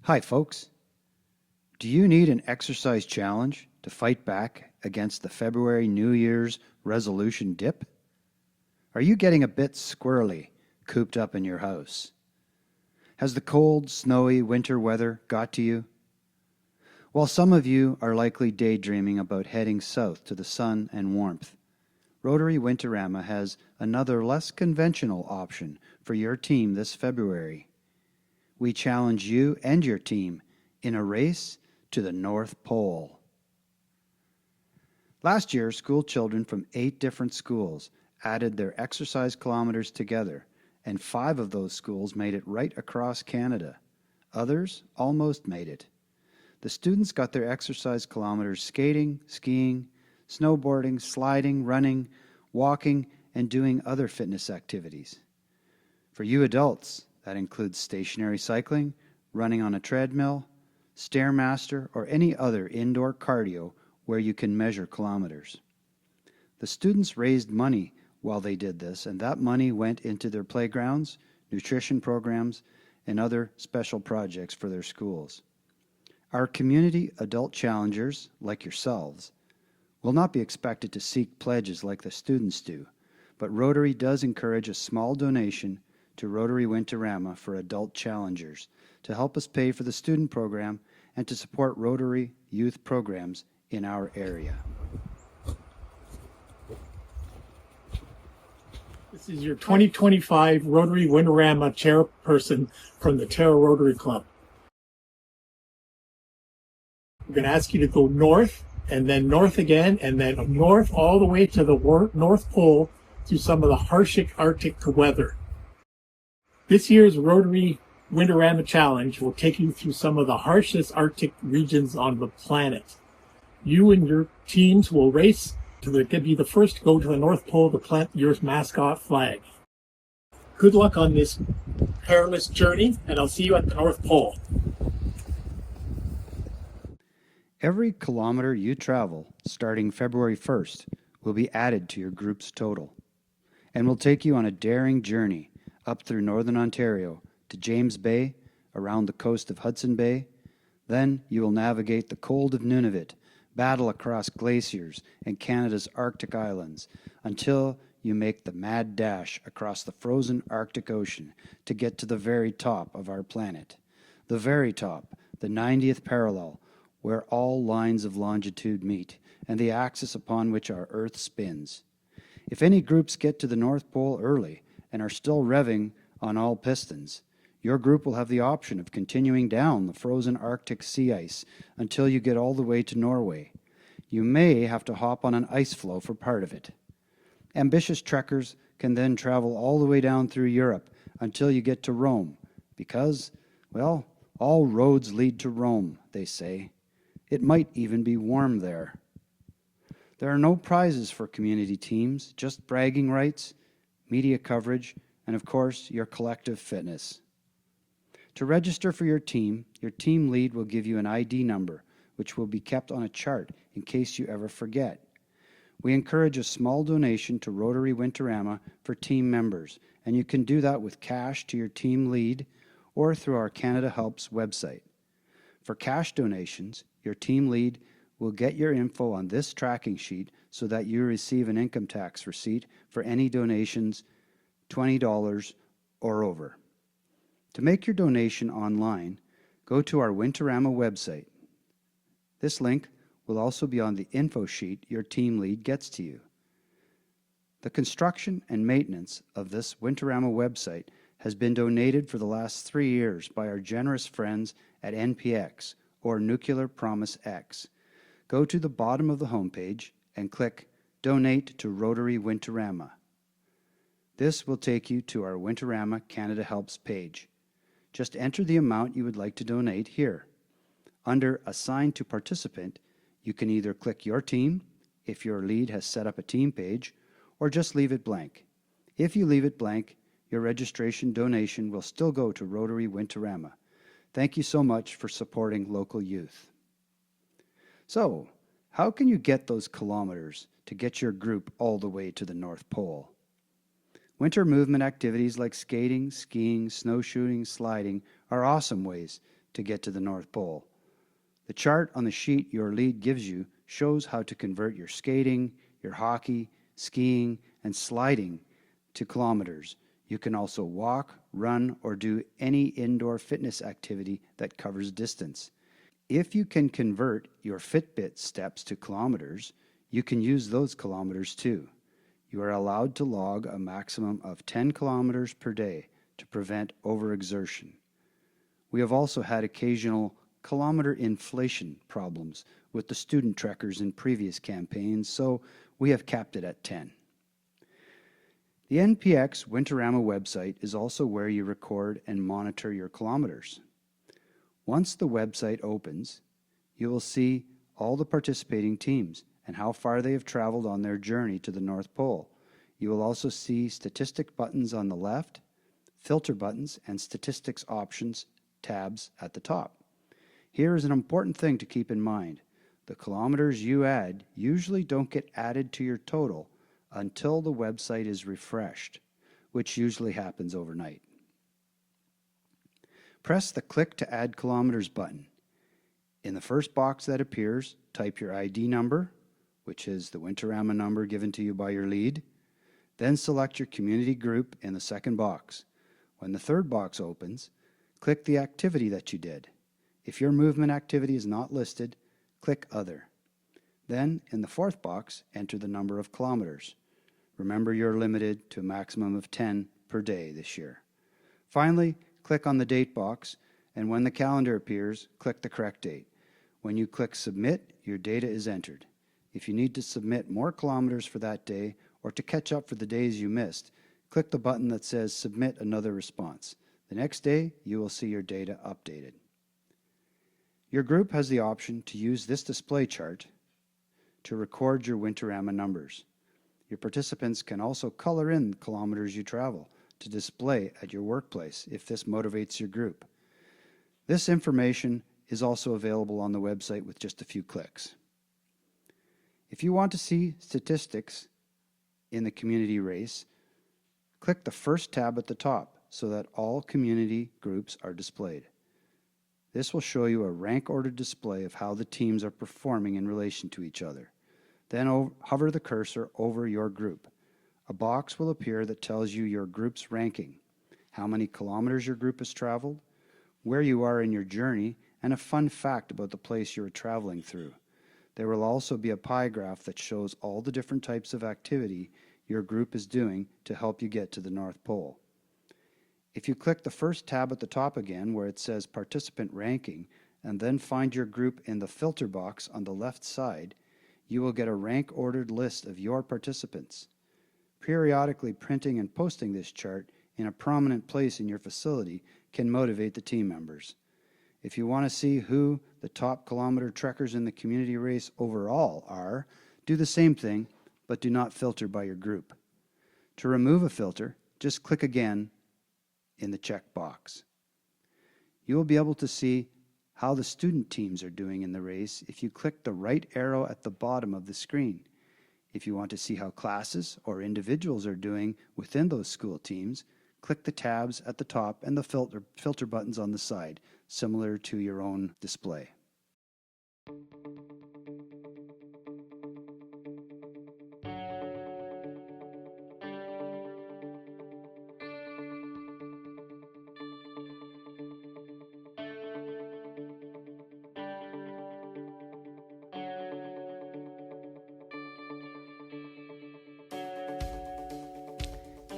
Hi, folks. Do you need an exercise challenge to fight back against the February New Year's resolution dip? Are you getting a bit squirrely cooped up in your house? Has the cold, snowy winter weather got to you? While some of you are likely daydreaming about heading south to the sun and warmth, Rotary Winterama has another less conventional option for your team this February. We challenge you and your team in a race to the North Pole. Last year, school children from 8 different schools added their exercise kilometers together, and 5 of those schools made it right across Canada. Others almost made it. The students got their exercise kilometers skating, skiing, snowboarding, sliding, running, walking, and doing other fitness activities. For you adults, that includes stationary cycling, running on a treadmill, Stairmaster, or any other indoor cardio where you can measure kilometers. The students raised money while they did this, and that money went into their playgrounds, nutrition programs, and other special projects for their schools. Our community adult challengers, like yourselves, will not be expected to seek pledges like the students do, but Rotary does encourage a small donation to Rotary Winterama for adult challengers to help us pay for the student program and to support Rotary youth programs in our area. This is your 2025 Rotary Winterama chairperson from the Terra Rotary Club. We're going to ask you to go north and then north again and then north all the way to the North Pole through some of the harshest Arctic weather. This year's Rotary Winterama Challenge will take you through some of the harshest Arctic regions on the planet. You and your teams will race to be the first to go to the North Pole to plant your mascot flag. Good luck on this perilous journey, and I'll see you at the North Pole. Every kilometer you travel starting February 1st will be added to your group's total and will take you on a daring journey up through northern Ontario to James Bay, around the coast of Hudson Bay. Then you will navigate the cold of Nunavut, battle across glaciers and Canada's Arctic islands until you make the mad dash across the frozen Arctic Ocean to get to the very top of our planet. The very top, the 90th parallel, where all lines of longitude meet and the axis upon which our Earth spins. If any groups get to the North Pole early and are still revving on all pistons, your group will have the option of continuing down the frozen Arctic sea ice until you get all the way to Norway. You may have to hop on an ice floe for part of it. Ambitious trekkers can then travel all the way down through Europe until you get to Rome, because, well, all roads lead to Rome, they say. It might even be warm there. There are no prizes for community teams, just bragging rights, media coverage, and of course, your collective fitness. To register for your team lead will give you an ID number, which will be kept on a chart in case you ever forget. We encourage a small donation to Rotary Winterama for team members, and you can do that with cash to your team lead or through our Canada Helps website. For cash donations, your team lead will get your info on this tracking sheet so that you receive an income tax receipt for any donations $20 or over. To make your donation online, go to our Winterama website. This link will also be on the info sheet your team lead gets to you. The construction and maintenance of this Winterama website has been donated for the last 3 years by our generous friends at NPX, or Nuclear Promise X. Go to the bottom of the homepage and click Donate to Rotary Winterama. This will take you to our Winterama Canada Helps page. Just enter the amount you would like to donate here. Under Assign to Participant, you can either click your team, if your lead has set up a team page, or just leave it blank. If you leave it blank, your registration donation will still go to Rotary Winterama. Thank you so much for supporting local youth. So, how can you get those kilometers to get your group all the way to the North Pole? Winter movement activities like skating, skiing, snowshoeing, sliding are awesome ways to get to the North Pole. The chart on the sheet your lead gives you shows how to convert your skating, your hockey, skiing, and sliding to kilometers. You can also walk, run, or do any indoor fitness activity that covers distance. If you can convert your Fitbit steps to kilometers, you can use those kilometers too. You are allowed to log a maximum of 10 kilometers per day to prevent overexertion. We have also had occasional kilometer inflation problems with the student trekkers in previous campaigns, so we have capped it at 10. The NPX Winterama website is also where you record and monitor your kilometers. Once the website opens, you will see all the participating teams and how far they have traveled on their journey to the North Pole. You will also see statistic buttons on the left, filter buttons, and statistics options tabs at the top. Here is an important thing to keep in mind. The kilometers you add usually don't get added to your total until the website is refreshed, which usually happens overnight. Press the Click to Add Kilometers button. In the first box that appears, type your ID number, which is the Winterama number given to you by your lead. Then select your community group in the second box. When the third box opens, click the activity that you did. If your movement activity is not listed, click Other. Then, in the fourth box, enter the number of kilometers. Remember, you're limited to a maximum of 10 per day this year. Finally, click on the date box, and when the calendar appears, click the correct date. When you click Submit, your data is entered. If you need to submit more kilometers for that day or to catch up for the days you missed, click the button that says Submit Another Response. The next day, you will see your data updated. Your group has the option to use this display chart to record your Winterama numbers. Your participants can also color in the kilometers you travel to display at your workplace if this motivates your group. This information is also available on the website with just a few clicks. If you want to see statistics in the community race, click the first tab at the top so that all community groups are displayed. This will show you a rank-ordered display of how the teams are performing in relation to each other. Then hover the cursor over your group. A box will appear that tells you your group's ranking, how many kilometers your group has traveled, where you are in your journey, and a fun fact about the place you are traveling through. There will also be a pie graph that shows all the different types of activity your group is doing to help you get to the North Pole. If you click the first tab at the top again where it says Participant Ranking and then find your group in the filter box on the left side, you will get a rank-ordered list of your participants. Periodically printing and posting this chart in a prominent place in your facility can motivate the team members. If you want to see who the top kilometer trekkers in the community race overall are, do the same thing, but do not filter by your group. To remove a filter, just click again in the check box. You will be able to see how the student teams are doing in the race if you click the right arrow at the bottom of the screen. If you want to see how classes or individuals are doing within those school teams, click the tabs at the top and the filter buttons on the side, similar to your own display.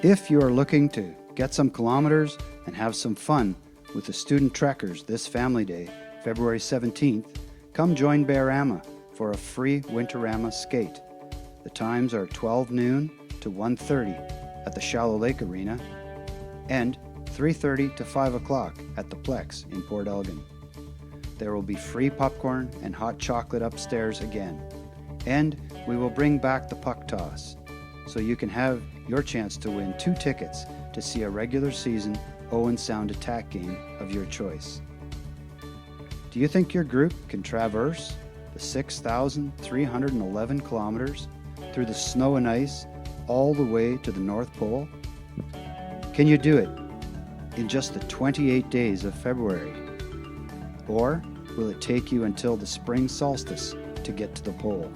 If you are looking to get some kilometers and have some fun with the student trekkers this Family Day, February 17th, come join Bearama for a free Winterama skate. The times are 12 noon to 1:30 at the Shallow Lake Arena and 3:30 to 5 o'clock at the Plex in Port Elgin. There will be free popcorn and hot chocolate upstairs again. And we will bring back the puck toss, so you can have your chance to win 2 tickets to see a regular season Owen Sound Attack game of your choice. Do you think your group can traverse the 6,311 kilometers through the snow and ice all the way to the North Pole? Can you do it in just the 28 days of February? Or will it take you until the spring solstice to get to the pole?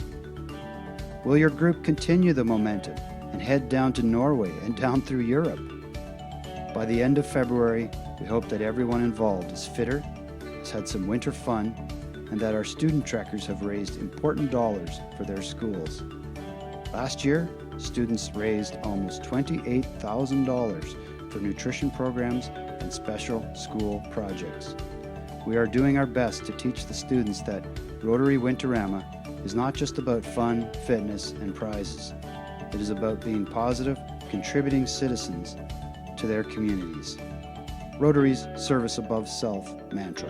Will your group continue the momentum and head down to Norway and down through Europe? By the end of February, we hope that everyone involved is fitter, has had some winter fun, and that our student trekkers have raised important dollars for their schools. Last year, students raised almost $28,000 for nutrition programs and special school projects. We are doing our best to teach the students that Rotary Winterama is not just about fun, fitness, and prizes. It is about being positive, contributing citizens to their communities. Rotary's service above self mantra.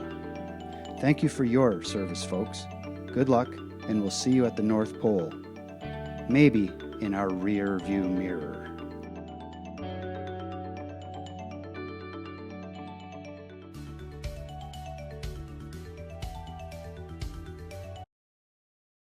Thank you for your service, folks. Good luck, and we'll see you at the North Pole. Maybe in our rear view mirror.